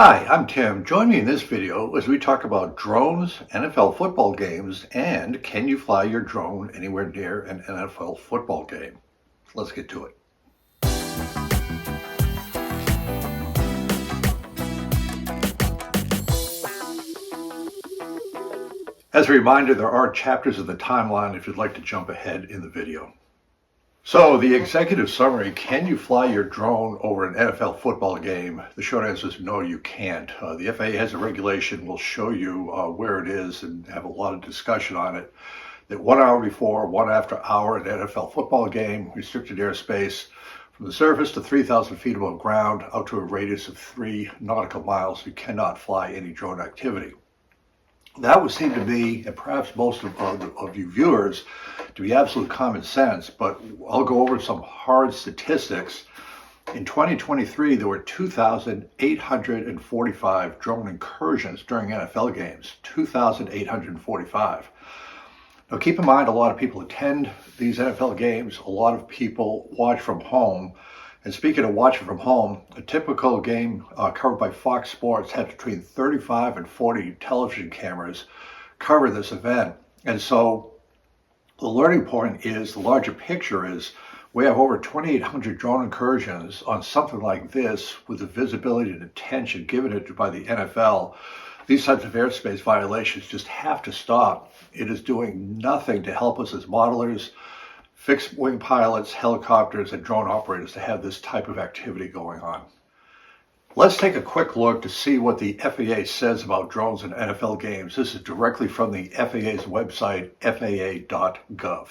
Hi, I'm Tim. Join me in this video as we talk about drones, NFL football games, and can you fly your drone anywhere near an NFL football game? Let's get to it. As a reminder, there are chapters of the timeline if you'd like to jump ahead in the video. So the executive summary, can you fly your drone over an NFL football game? The short answer is no, you can't. The FAA has a regulation, we'll show you where it is and have a lot of discussion on it, that 1 hour before, 1 after hour an NFL football game, restricted airspace from the surface to 3,000 feet above ground out to a radius of 3 nautical miles. You cannot fly any drone activity. That would seem to be, and perhaps most of you viewers, to be absolute common sense, but I'll go over some hard statistics. In 2023, there were 2,845 drone incursions during NFL games, 2,845. Now keep in mind, a lot of people attend these NFL games, a lot of people watch from home. And speaking of watching from home, a typical game covered by Fox Sports had between 35 and 40 television cameras cover this event. And so the learning point is, the larger picture is, we have over 2,800 drone incursions on something like this with the visibility and attention given it by the NFL. These types of airspace violations just have to stop. It is doing nothing to help us as modelers, fixed wing pilots, helicopters, and drone operators to have this type of activity going on. Let's take a quick look to see what the FAA says about drones in NFL games. This is directly from the FAA's website, faa.gov.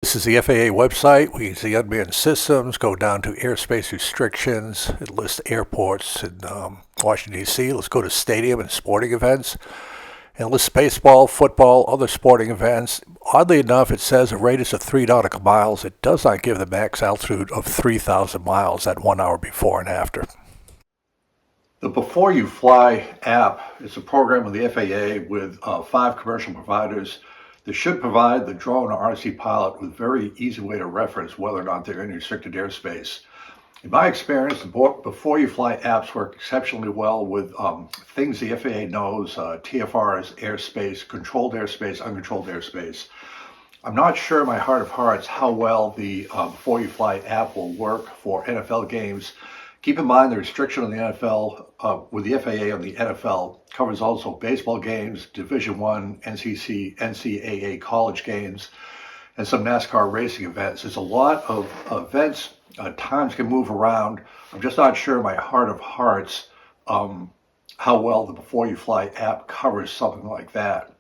This is the FAA website. We can see unmanned systems, go down to airspace restrictions. It lists airports in Washington, D.C. Let's go to stadium and sporting events. And it lists baseball, football, other sporting events. Oddly enough, it says a radius of 3 nautical miles. It does not give the max altitude of 3,000 miles at 1 hour before and after. The Before You Fly app is a program with the FAA with 5 commercial providers that should provide the drone or RC pilot with a very easy way to reference whether or not they're in restricted airspace. In my experience, the Before You Fly apps work exceptionally well with things the FAA knows, TFRs, airspace, controlled airspace, uncontrolled airspace. I'm not sure in my heart of hearts how well the Before You Fly app will work for NFL games. Keep in mind the restriction on the NFL, with the FAA on the NFL, covers also baseball games, Division I, NCAA college games, and some NASCAR racing events. There's a lot of events. Times can move around. I'm just not sure in my heart of hearts how well the Before You Fly app covers something like that.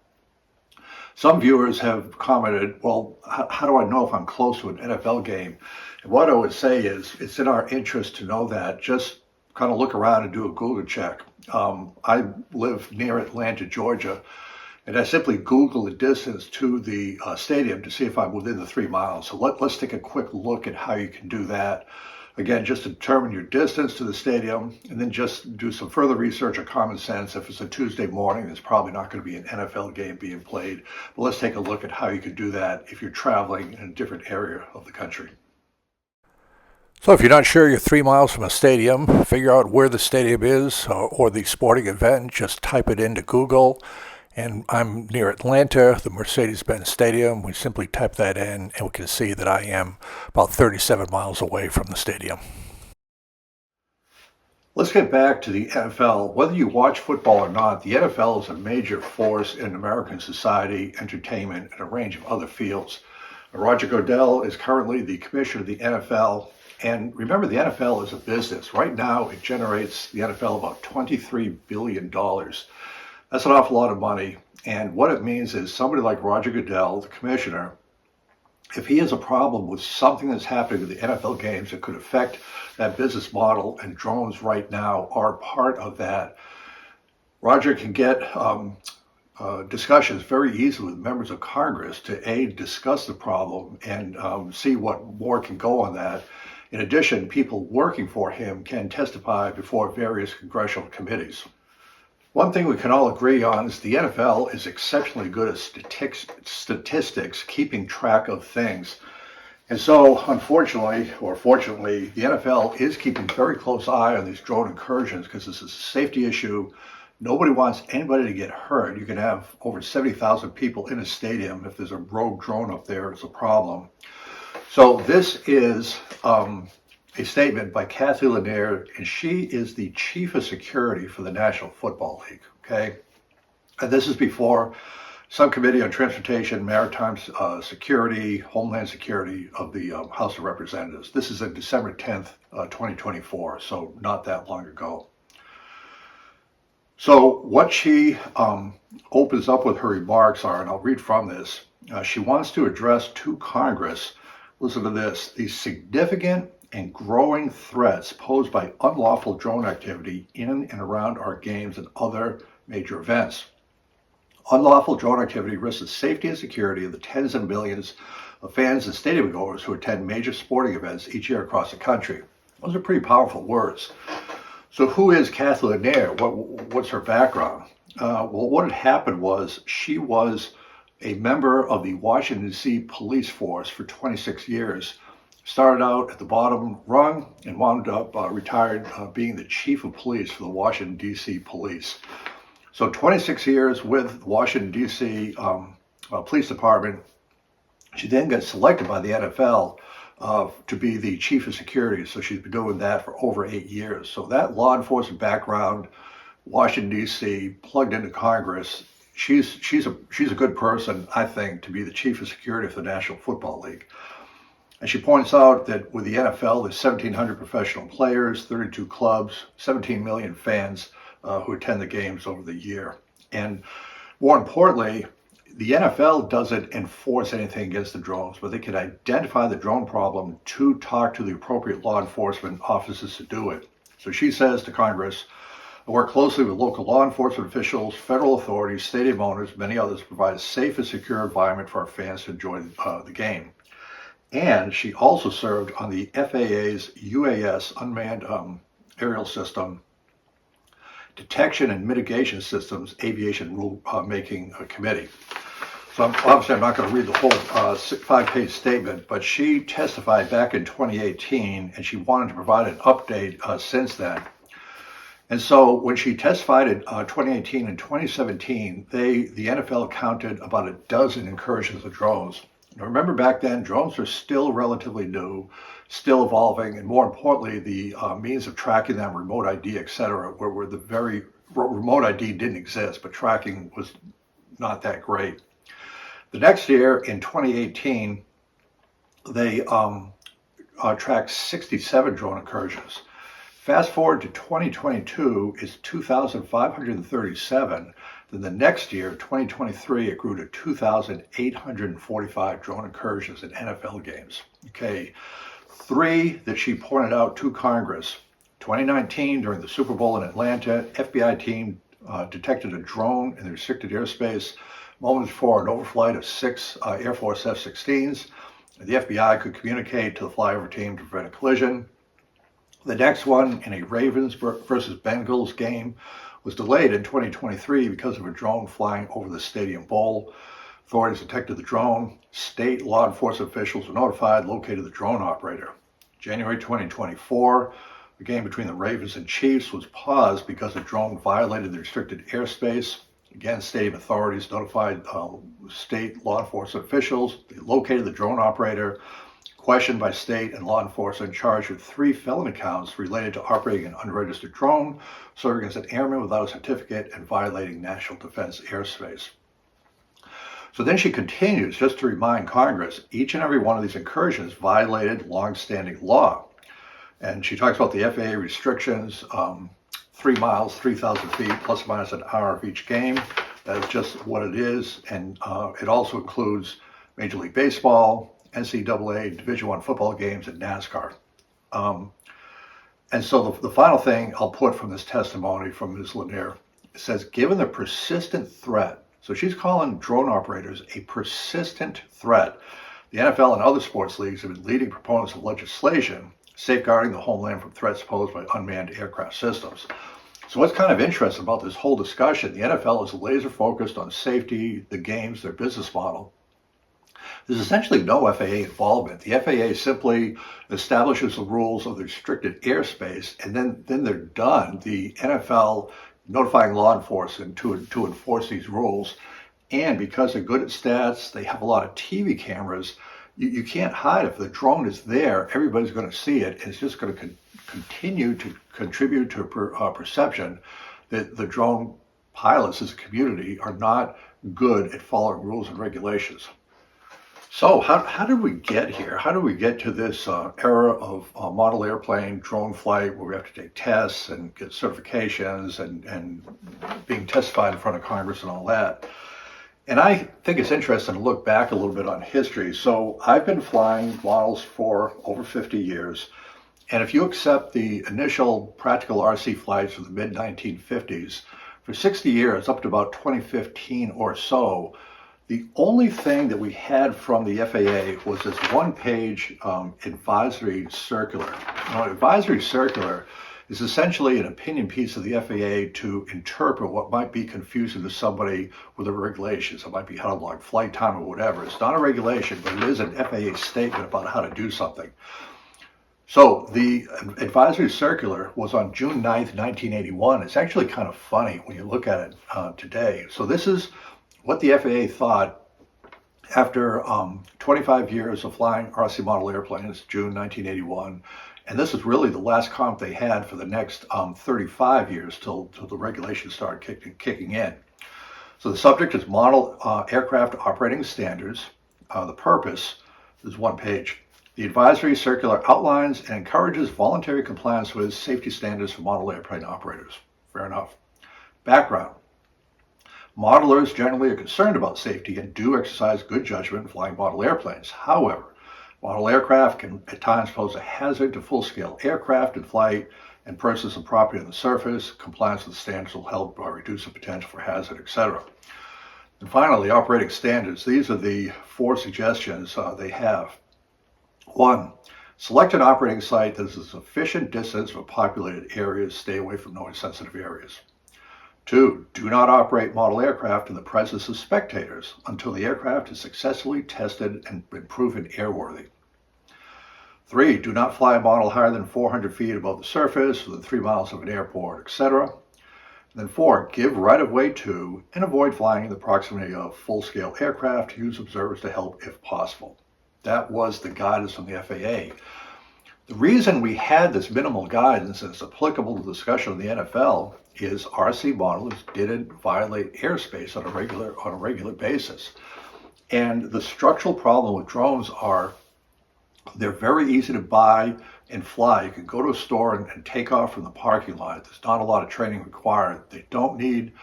Some viewers have commented, well, how do I know if I'm close to an NFL game? And what I would say is, it's in our interest to know that. Just kind of look around and do a Google check. I live near Atlanta, Georgia, and I simply Google the distance to the stadium to see if I'm within the 3 miles. So let's take a quick look at how you can do that. Again, just determine your distance to the stadium and then just do some further research or common sense. If it's a Tuesday morning, there's probably not going to be an NFL game being played. But let's take a look at how you can do that if you're traveling in a different area of the country. So if you're not sure you're 3 miles from a stadium, figure out where the stadium is or the sporting event. Just type it into Google. And I'm near Atlanta, the Mercedes-Benz Stadium. We simply type that in and we can see that I am about 37 miles away from the stadium. Let's get back to the NFL. Whether you watch football or not, the NFL is a major force in American society, entertainment, and a range of other fields. Roger Goodell is currently the commissioner of the NFL. And remember, the NFL is a business. Right now, it generates, the NFL, about $23 billion. That's an awful lot of money. And what it means is somebody like Roger Goodell, the commissioner, if he has a problem with something that's happening with the NFL games that could affect that business model, and drones right now are part of that, Roger can get discussions very easily with members of Congress to discuss the problem and see what more can go on that. In addition, people working for him can testify before various congressional committees. One thing we can all agree on is the NFL is exceptionally good at statistics, keeping track of things. And so, unfortunately, or fortunately, the NFL is keeping very close eye on these drone incursions because this is a safety issue. Nobody wants anybody to get hurt. You can have over 70,000 people in a stadium. If there's a rogue drone up there, it's a problem. So this is a statement by Cathy Lanier, and she is the chief of security for the National Football League. Okay, and this is before Subcommittee on Transportation, Maritime Security, Homeland Security of the House of Representatives. This is on December 10th, 2024, so not that long ago. So what she opens up with her remarks are, and I'll read from this, she wants to address to Congress, listen to this, the significant and growing threats posed by unlawful drone activity in and around our games and other major events. Unlawful drone activity risks the safety and security of the tens of millions of fans and stadium goers who attend major sporting events each year across the country. Those are pretty powerful words. So who is Cathy Lanier? What's her background? Well, what had happened was she was a member of the Washington, D.C. police force for 26 years. Started out at the bottom rung and wound up retired being the chief of police for the Washington, D.C. police. So 26 years with Washington, D.C. Police Department. She then got selected by the NFL to be the chief of security. So she's been doing that for over 8 years. So that law enforcement background, Washington, D.C., plugged into Congress. She's a good person, I think, to be the chief of security for the National Football League. And she points out that with the NFL, there's 1,700 professional players, 32 clubs, 17 million fans who attend the games over the year. And more importantly, the NFL doesn't enforce anything against the drones, but they can identify the drone problem to talk to the appropriate law enforcement offices to do it. So she says to Congress, I work closely with local law enforcement officials, federal authorities, stadium owners, many others to provide a safe and secure environment for our fans to enjoy the game. And she also served on the FAA's UAS, Unmanned Aerial System, Detection and Mitigation Systems Aviation Rule Making Committee. So obviously I'm not going to read the whole 5-page statement, but she testified back in 2018 and she wanted to provide an update since then. And so when she testified in 2018 and 2017, the NFL counted about a dozen incursions of drones. Now remember back then, drones are still relatively new, still evolving, and more importantly, the means of tracking them, remote ID, et cetera, where the very remote ID didn't exist, but tracking was not that great. The next year, in 2018, they tracked 67 drone incursions. Fast forward to 2022, it's 2,537. Then the next year, 2023, it grew to 2,845 drone incursions in NFL games. Okay, 3 that she pointed out to Congress. 2019, during the Super Bowl in Atlanta, FBI team detected a drone in the restricted airspace moments before an overflight of 6 Air Force F-16s. The FBI could communicate to the flyover team to prevent a collision. The next one, in a Ravens versus Bengals game, was delayed in 2023 because of a drone flying over the stadium bowl. Authorities detected the drone. State law enforcement officials were notified, located the drone operator. January 2024, the game between the Ravens and Chiefs was paused because the drone violated the restricted airspace. Again, stadium authorities notified state law enforcement officials. They located the drone operator, questioned by state and law enforcement, charged with 3 felony counts related to operating an unregistered drone, serving as an airman without a certificate, and violating national defense airspace. So then she continues, just to remind Congress, each and every one of these incursions violated long-standing law. And she talks about the FAA restrictions, 3 miles, 3,000 feet, plus or minus an hour of each game. That is just what it is. And it also includes Major League Baseball, NCAA, Division I football games, and NASCAR. And so the final thing I'll put from this testimony from Ms. Lanier, it says, given the persistent threat, so she's calling drone operators a persistent threat. The NFL and other sports leagues have been leading proponents of legislation safeguarding the homeland from threats posed by unmanned aircraft systems. So what's kind of interesting about this whole discussion, the NFL is laser focused on safety, the games, their business model. There's essentially no FAA involvement. The FAA simply establishes the rules of the restricted airspace, and then they're done. The NFL notifying law enforcement to enforce these rules. And because they're good at stats, they have a lot of TV cameras. You can't hide. If the drone is there, everybody's going to see it. It's just going to continue to contribute to perception that the drone pilots as a community are not good at following rules and regulations. So how did we get here? How did we get to this era of model airplane drone flight where we have to take tests and get certifications and being testified in front of Congress and all that? And I think it's interesting to look back a little bit on history. So I've been flying models for over 50 years. And if you accept the initial practical RC flights of the mid-1950s, for 60 years, up to about 2015 or so, the only thing that we had from the FAA was this one-page advisory circular. Now, an advisory circular is essentially an opinion piece of the FAA to interpret what might be confusing to somebody with the regulations. It might be how to log flight time or whatever. It's not a regulation, but it is an FAA statement about how to do something. So the advisory circular was on June 9th, 1981. It's actually kind of funny when you look at it today. So this is what the FAA thought after 25 years of flying RC model airplanes, June 1981. And this is really the last comp they had for the next 35 years till the regulations started kicking in. So the subject is model aircraft operating standards. The purpose is one page. The advisory circular outlines and encourages voluntary compliance with safety standards for model airplane operators. Fair enough. Background. Modelers generally are concerned about safety and do exercise good judgment in flying model airplanes. However, model aircraft can at times pose a hazard to full-scale aircraft in flight, and persons and property on the surface. Compliance with standards will help reduce the potential for hazard, etc. And finally, operating standards. These are the 4 suggestions they have. 1. Select an operating site that is a sufficient distance from populated areas. Stay away from noise-sensitive areas. 2. Do not operate model aircraft in the presence of spectators until the aircraft is successfully tested and been proven airworthy. 3. Do not fly a model higher than 400 feet above the surface, within 3 miles of an airport, etc. Then 4. Give right-of-way to and avoid flying in the proximity of full-scale aircraft. Use observers to help if possible. That was the guidance from the FAA. The reason we had this minimal guidance, and it's applicable to the discussion of the NFL, is RC modelers didn't violate airspace on a regular basis. And the structural problem with drones are they're very easy to buy and fly. You can go to a store and take off from the parking lot. There's not a lot of training required. They don't need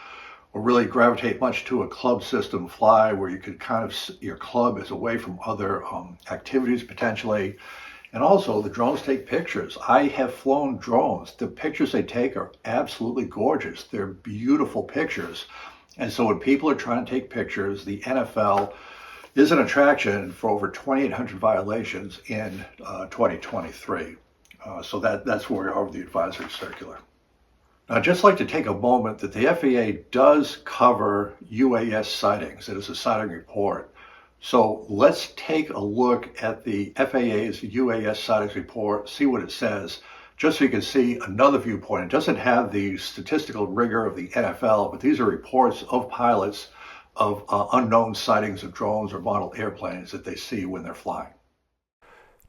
or really gravitate much to a club system fly where you could kind of, your club is away from other activities potentially. And also the drones take pictures. I have flown drones. The pictures they take are absolutely gorgeous. They're beautiful pictures. And so when people are trying to take pictures, the NFL is an attraction for over 2,800 violations in 2023. So that's where we are with the advisory circular. Now, I'd just like to take a moment that the FAA does cover UAS sightings. It is a sighting report. So let's take a look at the FAA's UAS sightings report, see what it says, just so you can see another viewpoint. It doesn't have the statistical rigor of the NFL, but these are reports of pilots of unknown sightings of drones or model airplanes that they see when they're flying.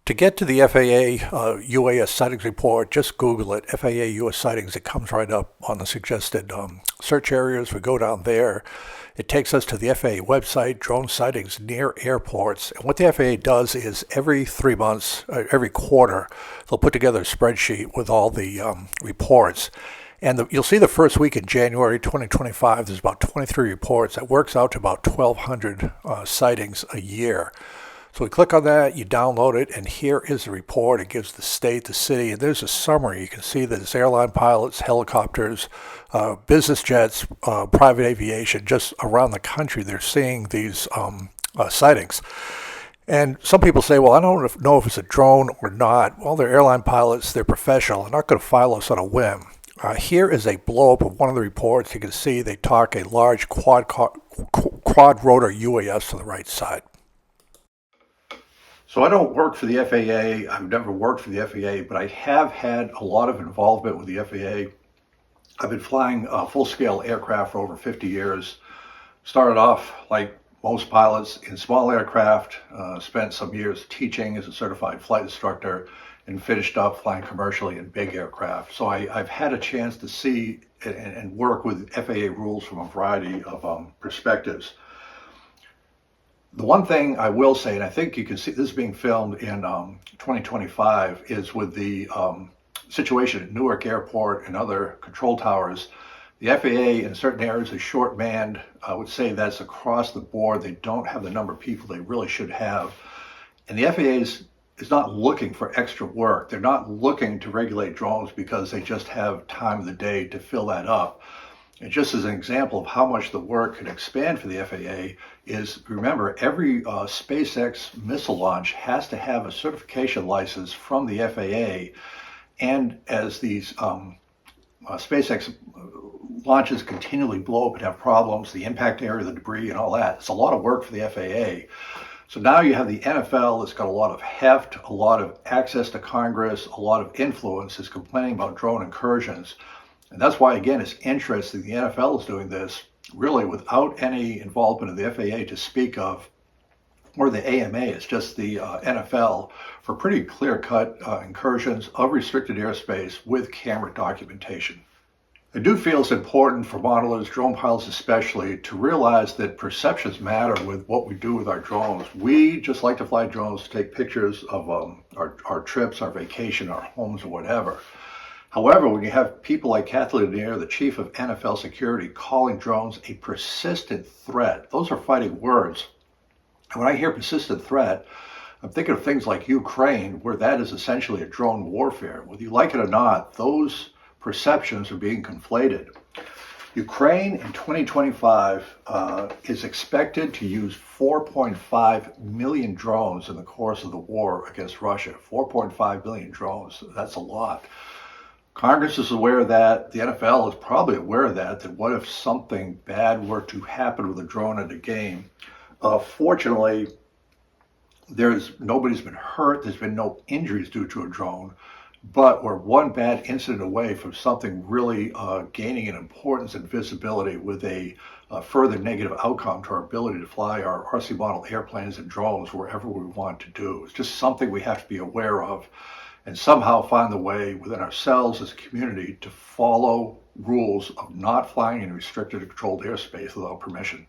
To get to the FAA UAS sightings report, just Google it, FAA UAS sightings. It comes right up on the suggested search areas. We go down there. It takes us to the FAA website, drone sightings near airports. And what the FAA does is every 3 months, every quarter, they'll put together a spreadsheet with all the reports. And you'll see the first week in January 2025, there's about 23 reports. That works out to about 1,200 sightings a year. So we click on that, you download it, and here is the report. It gives the state, the city, and there's a summary. You can see that it's airline pilots, helicopters, business jets, private aviation, just around the country. They're seeing these sightings. And some people say, well, I don't know if it's a drone or not. Well, they're airline pilots. They're professional. They're not going to file us on a whim. Here is a blow-up of one of the reports. You can see they talk a large quad rotor UAS to the right side. So I don't work for the FAA. I've never worked for the FAA, but I have had a lot of involvement with the FAA. I've been flying full-scale aircraft for over 50 years. Started off like most pilots in small aircraft, spent some years teaching as a certified flight instructor, and finished up flying commercially in big aircraft. So I've had a chance to see and work with FAA rules from a variety of perspectives. The one thing I will say, and I think you can see this being filmed in 2025, is with the situation at Newark Airport and other control towers, the FAA in certain areas is short-manned. I would say that's across the board. They don't have the number of people they really should have. And the FAA is not looking for extra work. They're not looking to regulate drones because they just have time of the day to fill that up. And just as an example of how much the work can expand for the FAA is, remember, every SpaceX missile launch has to have a certification license from the FAA. And as these SpaceX launches continually blow up and have problems, the impact area, the debris, and all that, it's a lot of work for the FAA. So now you have the NFL that's got a lot of heft, a lot of access to Congress, a lot of influence, is complaining about drone incursions. And that's why, again, it's interesting the NFL is doing this really without any involvement of the FAA to speak of, or the AMA. It's just the NFL for pretty clear-cut incursions of restricted airspace with camera documentation. I do feel it's important for modelers, drone pilots especially, to realize that perceptions matter with what we do with our drones. We just like to fly drones to take pictures of our trips, our vacation, our homes, or whatever. However, when you have people like Cathy Lanier, the chief of NFL security, calling drones a persistent threat, those are fighting words. And when I hear persistent threat, I'm thinking of things like Ukraine, where that is essentially a drone warfare. Whether you like it or not, those perceptions are being conflated. Ukraine in 2025 is expected to use 4.5 million drones in the course of the war against Russia. 4.5 million drones, that's a lot. Congress is aware of that. The NFL is probably aware of that what if something bad were to happen with a drone at a game. Fortunately, nobody's been hurt. There's been no injuries due to a drone, but we're one bad incident away from something really gaining in importance and visibility with a further negative outcome to our ability to fly our RC model airplanes and drones wherever we want to do. It's just something we have to be aware of and somehow find the way within ourselves as a community to follow rules of not flying in restricted or controlled airspace without permission.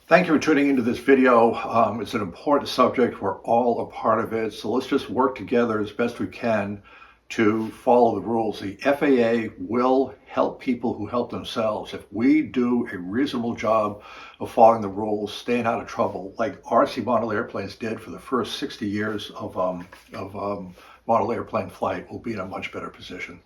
Thank you for tuning into this video. It's an important subject. We're all a part of it. So let's just work together as best we can to follow the rules. The FAA will help people who help themselves. If we do a reasonable job of following the rules, staying out of trouble, like RC model airplanes did for the first 60 years of model airplane flight, we'll be in a much better position.